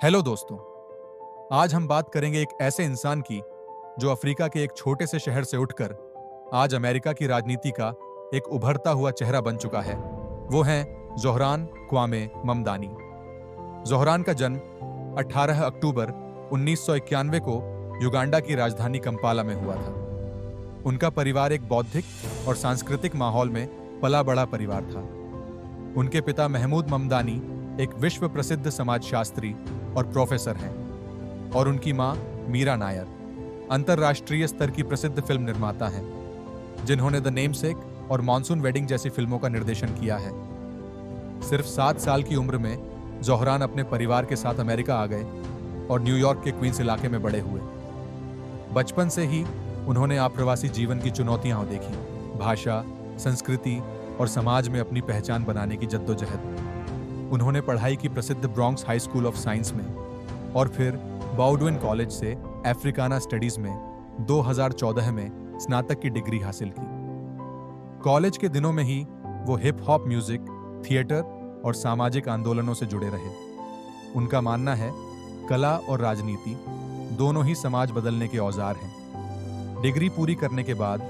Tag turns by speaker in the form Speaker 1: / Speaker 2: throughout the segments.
Speaker 1: Hello दोस्तों। आज हम बात करेंगे एक ऐसे इंसान की जो अफ्रीका के एक छोटे से शहर से उठकर आज अमेरिका की राजनीति का एक उभरता हुआ चेहरा बन चुका है। वो हैं ज़ोहरान क्वामे ममदानी। ज़ोहरान का जन्म 18 अक्टूबर 1991 को युगांडा की राजधानी कंपाला में हुआ था। उनका परिवार एक बौद्धिक और सांस्कृतिक माहौल में पला बड़ा परिवार था। उनके पिता महमूद ममदानी एक विश्व प्रसिद्ध समाजशास्त्री और प्रोफेसर हैं, और उनकी मां मीरा नायर अंतर्राष्ट्रीय स्तर की प्रसिद्ध फिल्म निर्माता हैं, जिन्होंने द नेमसेक और मॉनसून वेडिंग जैसी फिल्मों का निर्देशन किया है। सिर्फ 7 साल की उम्र में ज़ोहरान अपने परिवार के साथ अमेरिका आ गए और न्यूयॉर्क के क्वींस इलाके में बड़े हुए। बचपन से ही उन्होंने आप्रवासी जीवन की चुनौतियां देखी, भाषा, संस्कृति और समाज में अपनी पहचान बनाने की जद्दोजहद। उन्होंने पढ़ाई की प्रसिद्ध Bronx high school of science में और फिर बाउडविन कॉलेज से अफ्रीकाना स्टडीज में 2014 में स्नातक की डिग्री हासिल की। कॉलेज के दिनों में ही वो हिप हॉप म्यूजिक, थिएटर और सामाजिक आंदोलनों से जुड़े रहे। उनका मानना है कला और राजनीति दोनों ही समाज बदलने के औजार हैं। डिग्री पूरी करने के बाद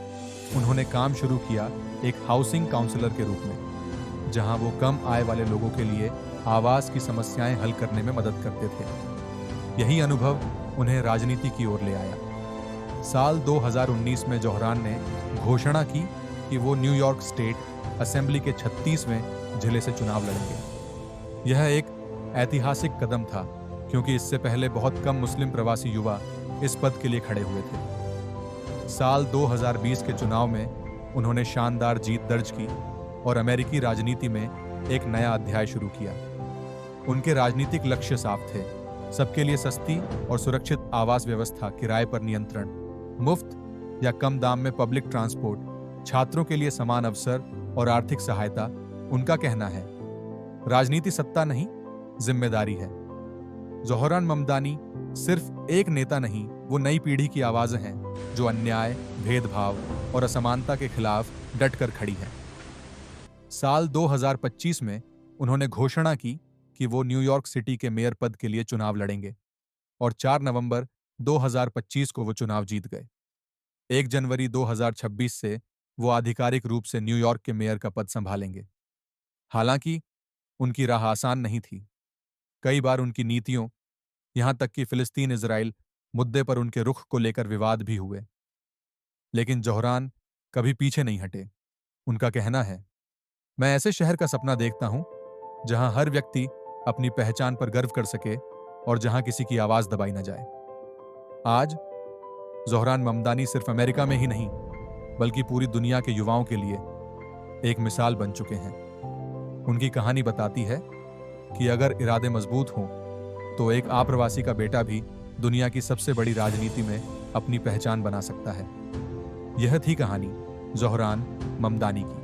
Speaker 1: उन्होंने काम शुरू किया एक हाउसिंग काउंसलर के रूप में, जहां वो कम आय वाले लोगों के लिए आवास की समस्याएं हल करने में मदद करते थे। यही अनुभव उन्हें राजनीति की ओर ले आया। साल 2019 में ज़ोहरान ने घोषणा की कि वो न्यूयॉर्क स्टेट असेंबली के 36वें जिले से चुनाव लड़ेंगे। यह एक ऐतिहासिक कदम था, क्योंकि इससे पहले बहुत कम मुस्लिम प्रवासी युवा इस पद के लिए खड़े हुए थे। साल 2020 के चुनाव में उन्होंने शानदार जीत दर्ज की और अमेरिकी राजनीति में एक नया अध्याय शुरू किया। उनके राजनीतिक लक्ष्य साफ थे: सबके लिए सस्ती और सुरक्षित आवास व्यवस्था, किराए पर नियंत्रण, मुफ्त या कम दाम में पब्लिक ट्रांसपोर्ट, छात्रों के लिए समान अवसर और आर्थिक सहायता। उनका कहना है, राजनीति सत्ता नहीं, जिम्मेदारी है। ज़ोहरान ममदानी सिर्फ एक नेता नहीं, वो नई पीढ़ी की आवाज़ हैं जो अन्याय, भेदभाव और असमानता के खिलाफ डटकर खड़ी है। साल 2025 में उन्होंने घोषणा की कि वो न्यूयॉर्क सिटी के मेयर पद के लिए चुनाव लड़ेंगे, और 4 नवंबर 2025 को वो चुनाव जीत गए। 1 जनवरी 2026 से वो आधिकारिक रूप से न्यूयॉर्क के मेयर का पद संभालेंगे। हालांकि उनकी राह आसान नहीं थी। कई बार उनकी नीतियों, यहां तक कि फिलिस्तीन-इजराइल मुद्दे पर उनके रुख को लेकर विवाद भी हुए। लेकिन ज़ोहरान कभी पीछे नहीं हटे। उनका कहना है, मैं ऐसे शहर का सपना देखता हूं जहां हर व्यक्ति अपनी पहचान पर गर्व कर सके और जहां किसी की आवाज दबाई न जाए। आज ज़ोहरान ममदानी सिर्फ अमेरिका में ही नहीं, बल्कि पूरी दुनिया के युवाओं के लिए एक मिसाल बन चुके हैं। उनकी कहानी बताती है कि अगर इरादे मजबूत हों तो एक आप्रवासी का बेटा भी दुनिया की सबसे बड़ी राजनीति में अपनी पहचान बना सकता है। यह थी कहानी ज़ोहरान ममदानी की।